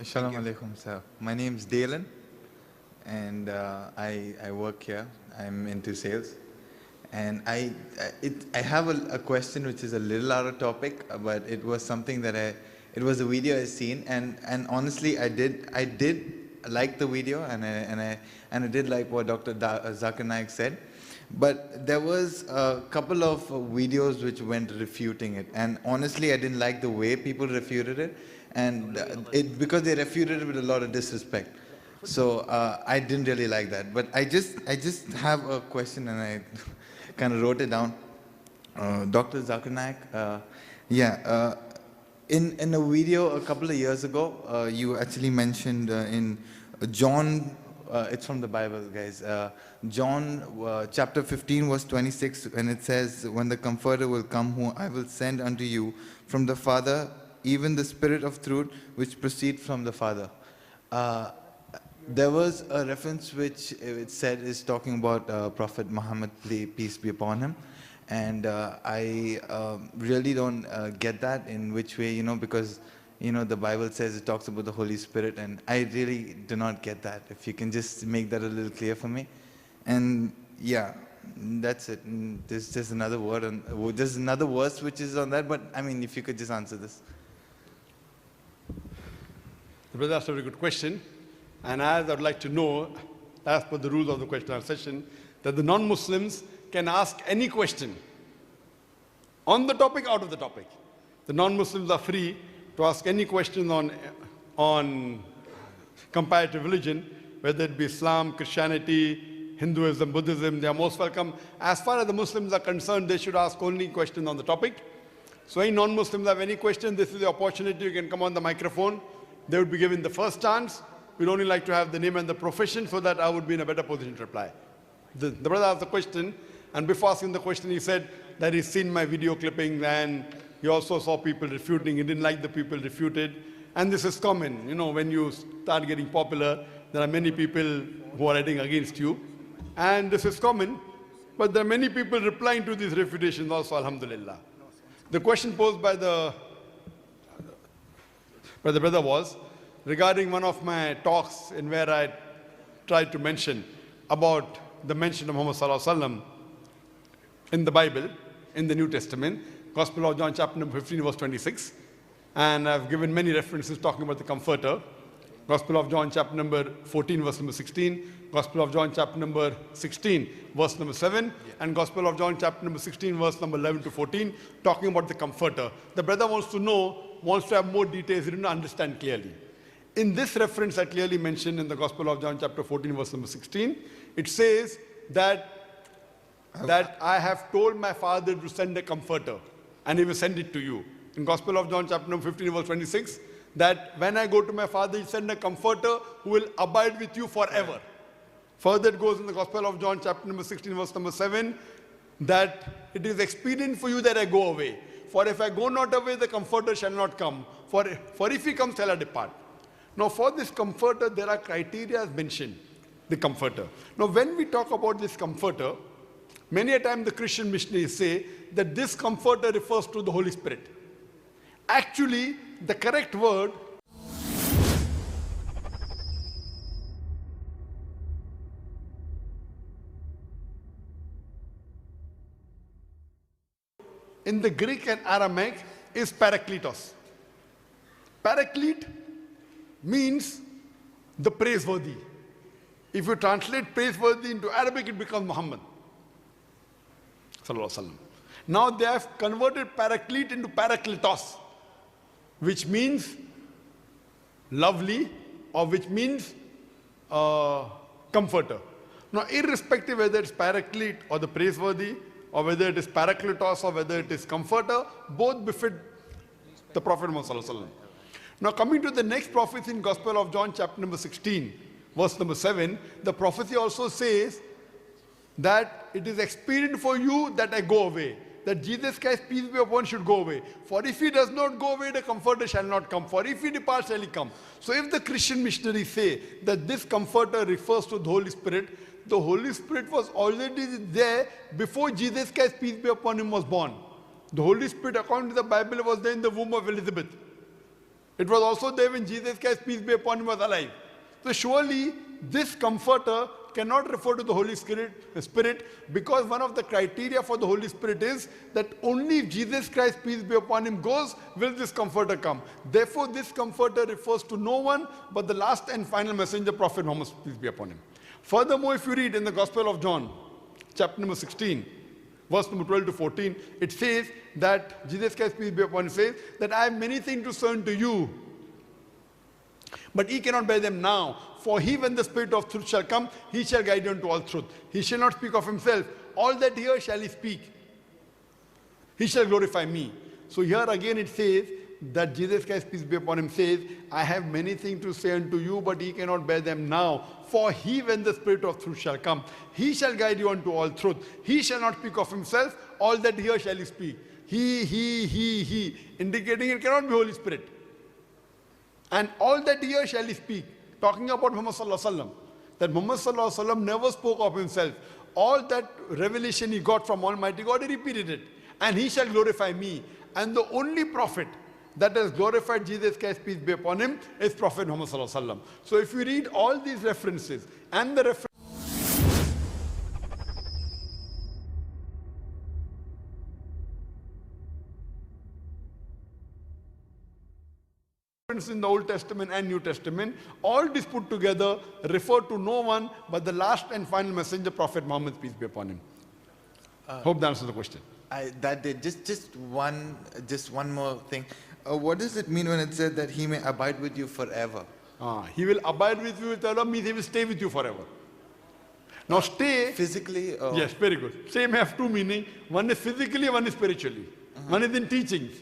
Shalom Alaikum, sir. My name's Dalen, and I work here. I'm into sales. And I have a question which is a little out of topic, but it was something that it was a video I seen, and honestly, I did like the video, and I did like what Dr. Zakir Naik said. But there was a couple of videos which went refuting it, and honestly, I didn't like the way people refuted it, and because they refuted it with a lot of disrespect. So I didn't really like that. But I just have a question, and I kind of wrote it down. Dr. Zakir Naik, in a video a couple of years ago, you actually mentioned in John. It's from the Bible, guys. John chapter 15, verse 26, and it says, "When the Comforter will come, whom I will send unto you from the Father, even the Spirit of truth, which proceeds from the Father." There was a reference which it said is talking about Prophet Muhammad, peace be upon him. And I really don't get that, in which way, because the Bible says it talks about the Holy Spirit, and I really do not get that. If you can just make that a little clear for me. And yeah, that's it. And there's just another word, there's another verse which is on that, but I mean, if you could just answer this. The brother asked a very good question, and as I would like to know, as per the rules of the question and answer session, that the non-Muslims can ask any question on the topic, out of the topic. The non-Muslims are free to ask any question on comparative religion, whether it be Islam, Christianity, Hinduism, Buddhism. They are most welcome. As far as the Muslims are concerned, they should ask only questions on the topic. So any non-Muslims have any question, this is the opportunity. You can come on the microphone. They would be given the first chance. We'd only like to have the name and the profession so that I would be in a better position to reply. The brother asked the question, and before asking the question, he said that he's seen my video clippings, and he also saw people refuting. He didn't like the people refuted. And this is common. When you start getting popular, there are many people who are writing against you. And this is common. But there are many people replying to these refutations also, alhamdulillah. The question posed by the brother was regarding one of my talks in where I tried to mention about the mention of Muhammad Sallallahu Alaihi Wasallam in the Bible, in the New Testament, Gospel of John chapter number 15, verse 26. And I've given many references talking about the Comforter. Gospel of John chapter number 14, verse number 16. Gospel of John chapter number 16, verse number 7. And Gospel of John chapter number 16, verse number 11 to 14, talking about the Comforter. The brother wants to have more details. He didn't understand clearly. In this reference I clearly mentioned in the Gospel of John chapter 14, verse number 16, it says that I have told my Father to send a Comforter, and he will send it to you. In Gospel of John chapter number 15, verse 26, that when I go to my Father, he'll send a Comforter who will abide with you forever. Further it goes in the Gospel of John chapter number 16, verse number 7, that it is expedient for you that I go away. For if I go not away, the Comforter shall not come. For if he comes, shall I depart. Now for this Comforter, there are criteria mentioned, the Comforter. Now when we talk about this Comforter, many a time the Christian missionaries say that this Comforter refers to the Holy Spirit. Actually, the correct word in the Greek and Aramaic is Parakletos. Paraklete means the praiseworthy. If you translate praiseworthy into Arabic, it becomes Muhammad Sallallahu Alaihi Wasallam. Now they have converted Paraklete into Parakletos, which means lovely, or which means comforter. Now irrespective whether it's Paraklete or the praiseworthy, or whether it is Parakletos or whether it is comforter, both befit the Prophet Muhammad Sallallahu Alaihi Wasallam. Now coming to the next prophecy in Gospel of John chapter number 16, verse number 7, the prophecy also says that it is expedient for you that I go away. That Jesus Christ, peace be upon, should go away. For if he does not go away, the Comforter shall not come. For if he departs, shall he come. So if the Christian missionaries say that this Comforter refers to the Holy Spirit, the Holy Spirit was already there before Jesus Christ, peace be upon him, was born. The Holy Spirit, according to the Bible, was there in the womb of Elizabeth. It was also there when Jesus Christ, peace be upon him, was alive. So surely this comforter cannot refer to the Holy Spirit, because one of the criteria for the Holy Spirit is that only if Jesus Christ, peace be upon him, goes, will this comforter come. Therefore, this comforter refers to no one but the last and final messenger, Prophet Muhammad, peace be upon him. Furthermore, if you read in the Gospel of John, chapter number 16, verse number 12 to 14, it says that Jesus Christ, peace be upon him, says that I have many things to say unto you, but ye cannot bear them now. For he, when the Spirit of truth shall come, he shall guide you unto all truth. He shall not speak of himself. All that he hears shall he speak. He shall glorify me. So here again it says that Jesus Christ, peace be upon him, says, I have many things to say unto you, but ye cannot bear them now. For he, when the Spirit of truth shall come, he shall guide you unto all truth. He shall not speak of himself. All that he hears shall he speak. He, indicating it cannot be Holy Spirit. And all that here shall he speak, talking about Muhammad Sallallahu Alaihi Wasallam, that Muhammad Sallallahu Alaihi Wasallam never spoke of himself. All that revelation he got from Almighty God, he repeated it. And he shall glorify me. And the only prophet that has glorified Jesus Christ, peace be upon him, is Prophet Muhammad Sallallahu Alaihi Wasallam. So if you read all these references and the references in the Old Testament and New Testament, all this put together refer to no one but the last and final messenger, Prophet Muhammad, peace be upon him. Hope that answers the question. That did. Just one more thing. What does it mean when it said that he may abide with you forever? He will abide with you forever means he will stay with you forever. Now stay... Physically? Or? Yes, very good. Same have two meaning. One is physically, one is spiritually. One is in teachings.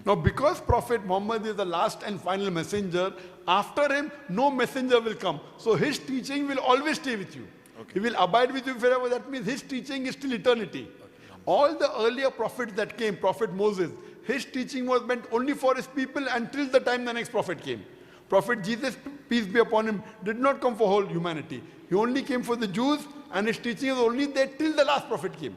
Now, because Prophet Muhammad is the last and final messenger, after him, no messenger will come. So his teaching will always stay with you. Okay. He will abide with you forever. That means his teaching is till eternity. Okay. All the earlier prophets that came, Prophet Moses, his teaching was meant only for his people until the time the next prophet came. Prophet Jesus, peace be upon him, did not come for whole humanity. He only came for the Jews, and his teaching is only there till the last prophet came.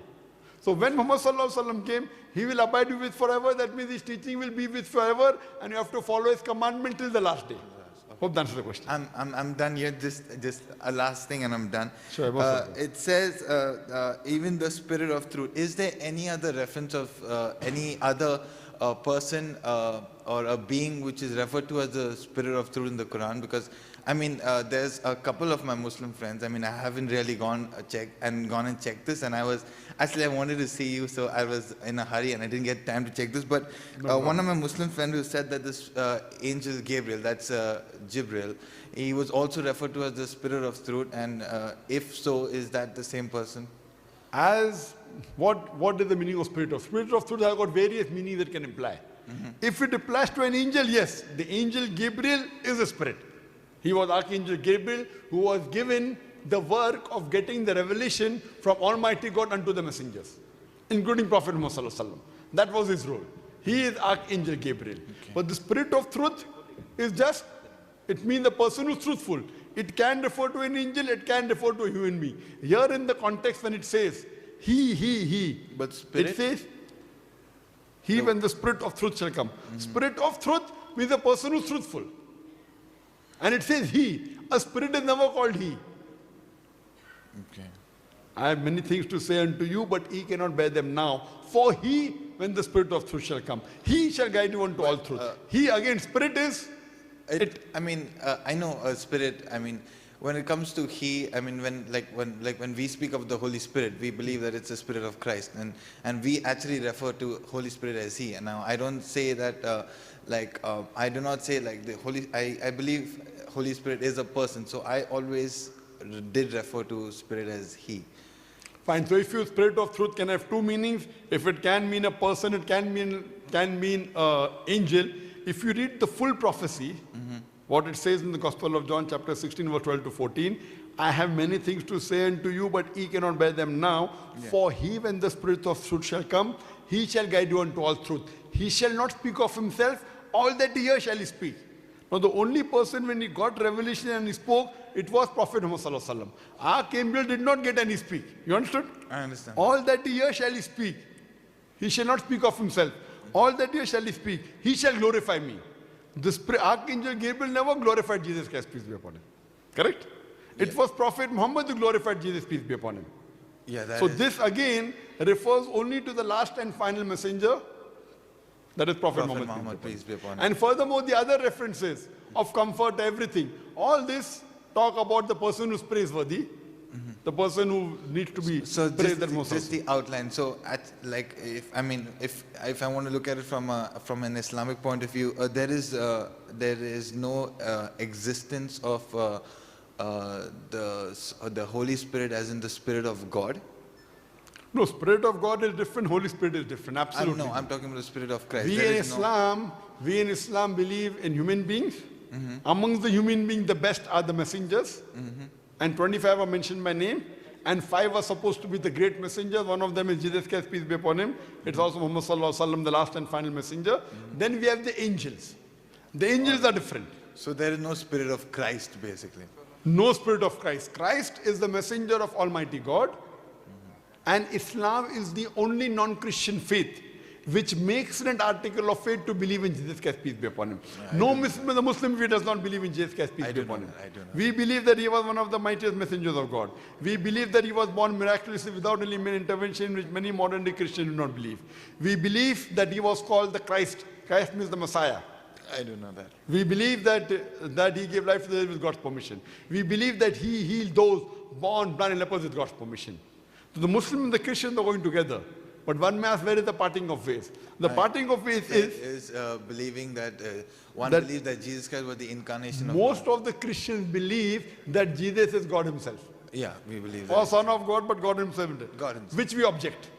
So when Muhammad Sallallahu Alaihi Wasallam came, he will abide with forever. That means his teaching will be with forever, and you have to follow his commandment till the last day. Okay. Hope that answers the question. I'm done here. Just a last thing, and I'm done. Sure. It says even the Spirit of truth. Is there any other reference of any other person or a being which is referred to as the Spirit of truth in the Quran? Because I mean, there's a couple of my Muslim friends. I mean, I haven't really gone and checked this, and I wanted to see you, so I was in a hurry and I didn't get time to check this. But one of my Muslim friends who said that this angel Gabriel, that's Jibril, he was also referred to as the Spirit of truth. And if so, is that the same person? As what is the meaning of Spirit of? Spirit of truth has got various meanings it can imply. If it applies to an angel, yes, the angel Gabriel is a spirit. He was Archangel Gabriel, who was given the work of getting the revelation from Almighty God unto the messengers, including Prophet Muhammad Sallallahu Alaihi Wasallam. That was his role. He is Archangel Gabriel. Okay. But the Spirit of truth is just, it means the person who is truthful. It can refer to an angel, it can refer to a human being. Here in the context when it says, he. But spirit? It says, he when the Spirit of truth shall come. Spirit of truth means the person who is truthful. And it says he. A spirit is never called he. Okay. I have many things to say unto you, but ye cannot bear them now. For he, when the Spirit of truth shall come, he shall guide you unto all truth. He, again, spirit is... I know a spirit, when it comes to he, when we speak of the Holy Spirit, we believe that it's the Spirit of Christ. And we actually refer to Holy Spirit as he. And now I don't say that... I do not say like the I believe Holy Spirit is a person, so I always did refer to Spirit as he. Fine. So if you Spirit of truth can have two meanings. If it can mean a person, it can mean angel. If you read the full prophecy, what it says in the Gospel of John, chapter 16, verse 12 to 14, I have many things to say unto you, but ye cannot bear them now. Yeah. For he, when the Spirit of truth shall come, he shall guide you unto all truth. He shall not speak of himself. All that he hears shall he speak. Now the only person when he got revelation and he spoke, it was Prophet Muhammad Sallallahu Alaihi Wasallam. Archangel did not get any speak. You understood? I understand. All that he hears shall he speak. He shall not speak of himself. All that he hears shall he speak. He shall glorify me. Archangel Gabriel never glorified Jesus Christ, peace be upon him. Correct? It was Prophet Muhammad who glorified Jesus, peace be upon him. Yeah, that So is this again refers only to the last and final messenger, that is Prophet Muhammad, peace be upon him. And furthermore, the other references of comfort, everything, all this talk about the person who's praiseworthy, the person who needs to be So praised and most. just the outline. So, if I want to look at it from an Islamic point of view, there is no existence of the Holy Spirit as in the Spirit of God. No, Spirit of God is different, Holy Spirit is different, absolutely. No, I'm talking about the Spirit of Christ. We There in is no- Islam believe in human beings. Amongst the human beings, the best are the messengers. And 25 are mentioned by name. And 5 are supposed to be the great messengers. One of them is Jesus Christ, peace be upon him. It's also Muhammad Sallallahu Alaihi Wasallam, the last and final messenger. Then we have the angels. The angels are different. So there is no Spirit of Christ, basically. No Spirit of Christ. Christ is the messenger of Almighty God. And Islam is the only non-Christian faith which makes it an article of faith to believe in Jesus Christ, peace be upon him. No Muslim, the Muslim faith does not believe in Jesus Christ, peace be upon him. I do not. We believe that he was one of the mightiest messengers of God. We believe that he was born miraculously without any human intervention, which many modern day Christians do not believe. We believe that he was called the Christ. Christ means the Messiah. I do know that. We believe that he gave life to the with God's permission. We believe that he healed those born blind and lepers with God's permission. So the Muslim and the Christian are going together. But one may ask, where is the parting of ways? The parting of ways is believing that one that believes that Jesus Christ was the incarnation of most God. of the Christians believe that Jesus is God himself. Yeah, we believe Or that. Son of God, but God himself. God himself. Which we object.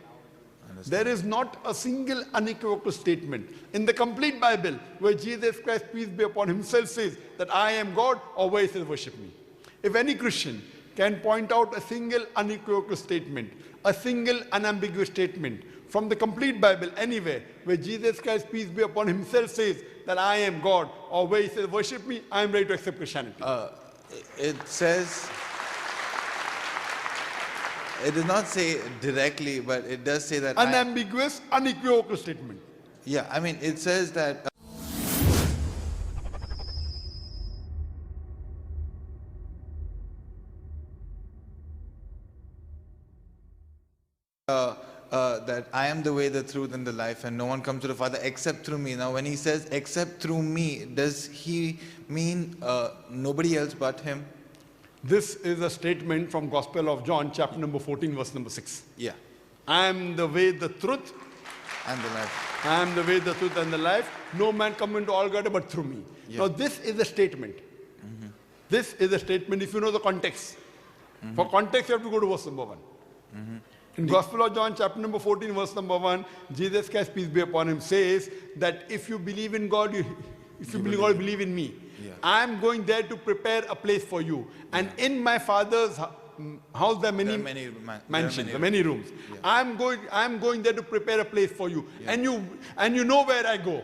There is not a single unequivocal statement in the complete Bible where Jesus Christ, peace be upon him, himself says that I am God, or where he says worship me. If any Christian can point out a single unequivocal statement, a single unambiguous statement from the complete Bible anywhere where Jesus Christ, peace be upon him, himself says that I am God, or where he says worship me, I am ready to accept Christianity. It says, it does not say directly, but it does say that. Unambiguous, unequivocal statement. Yeah, I mean, it says that. That I am the way, the truth, and the life, and no one comes to the Father except through me. Now, when he says except through me, does he mean nobody else but him? This is a statement from Gospel of John, chapter number 14, verse number 6. Yeah, I am the way, the truth. and the life. I am the way, the truth, and the life. No man come into all God but through me. Yeah. Now, this is a statement. This is a statement if you know the context. For context, you have to go to verse number 1. In Gospel of John, chapter number 14, verse number 1, Jesus Christ, peace be upon him, says that if you believe in God, if you believe in God, believe in me. Yeah. I am going there to prepare a place for you. And in my Father's house there are many, There are many mansions, there are many rooms. Yeah. I am going there to prepare a place for you. And you know where I go.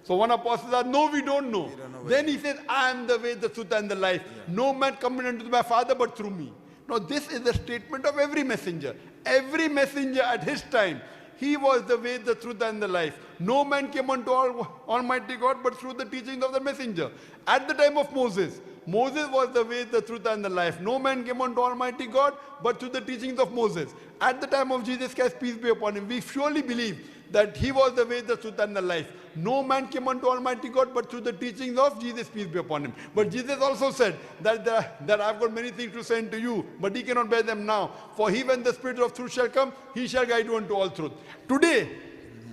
So one apostle said, no, we don't know. don't know where Then he said, I am the way, the truth, and the life. No man coming unto my Father but through me. Now this is the statement of every messenger. Every messenger at his time, he was the way, the truth, and the life. No man came unto Almighty God but through the teachings of the messenger. At the time of Moses, Moses was the way, the truth, and the life. No man came unto Almighty God but through the teachings of Moses. At the time of Jesus Christ, peace be upon him, we surely believe that he was the way, the truth, and the life. No man came unto Almighty God but through the teachings of Jesus, peace be upon him. But Jesus also said that I've got many things to say unto you, but he cannot bear them now. For he, when the Spirit of truth shall come, he shall guide you unto all truth. Today,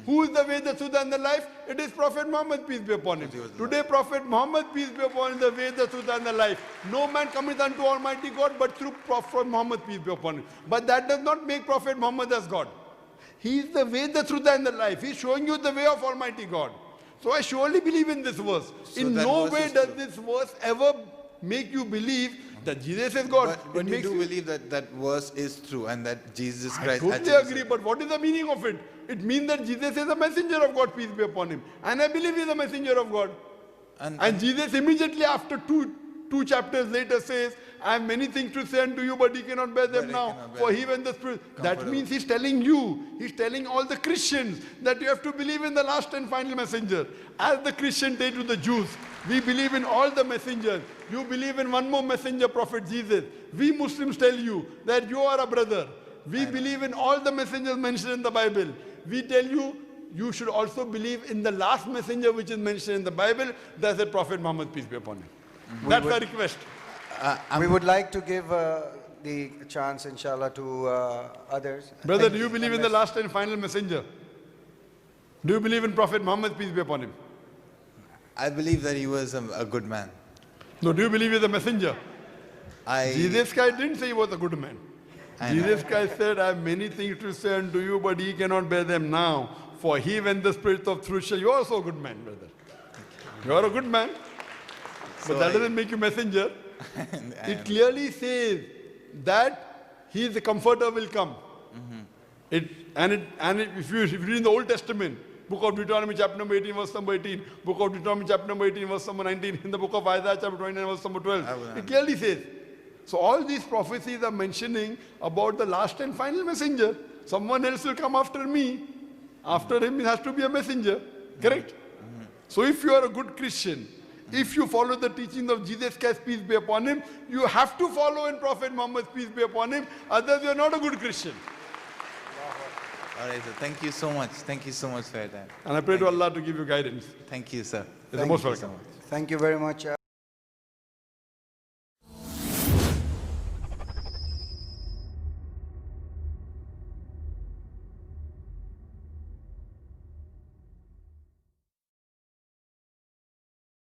who is the way, the truth, and the life? It is Prophet Muhammad, peace be upon him. Today, Prophet Muhammad, peace be upon him, the way, the truth, and the life. No man cometh unto Almighty God but through Prophet Muhammad, peace be upon him. But that does not make Prophet Muhammad as God. He is the way, the truth, and the life. He is showing you the way of Almighty God. So I surely believe in this verse. So in that no verse way is does true. this verse ever make you believe that Jesus is God. But It you makes do you- believe that that verse is true and that Jesus I Christ totally actually agree, said- but what is the meaning of it? It means that Jesus is a messenger of God, peace be upon him. And I believe he is a messenger of God. And- And Jesus immediately after two chapters later says, I have many things to say unto you, but ye cannot bear them But I now. cannot bear For them. he when the Spirit. That Comfortable. means he's telling you, he's telling all the Christians that you have to believe in the last and final messenger. As the Christian did to the Jews, we believe in all the messengers. You believe in one more messenger, Prophet Jesus. We Muslims tell you that you are a brother. We believe in all the messengers mentioned in the Bible. We tell you, you should also believe in the last messenger which is mentioned in the Bible. That's the Prophet Muhammad, peace be upon him. That's our request. We would like to give the chance, inshallah, to others. Brother, do you believe in the last and final messenger? Do you believe in Prophet Muhammad, peace be upon him? I believe that he was a good man. No, do you believe he's a messenger? I Jesus Christ didn't say he was a good man. I know. Jesus Christ said, I have many things to say unto you, but ye cannot bear them now. For he, when the Spirit of truth shall, you are also a good man, brother. You are a good man. But So that I- doesn't make you messenger. It clearly says that he, the comforter, will come. If you read in the Old Testament, book of Deuteronomy chapter number 18, verse number 18, book of Deuteronomy chapter number 18, verse number 19, in the book of Isaiah chapter 29, verse number 12, it clearly says. So all these prophecies are mentioning about the last and final messenger. Someone else will come after me. After him, it has to be a messenger. Correct? So if you are a good Christian, if you follow the teachings of Jesus Christ, peace be upon him, you have to follow in Prophet Muhammad, peace be upon him. Otherwise, you are not a good Christian. All right, sir. Thank you so much. Thank you so much for your time. And I pray to Allah to give you guidance. Thank you, sir. You're most Thank you so welcome. much. Thank you very much.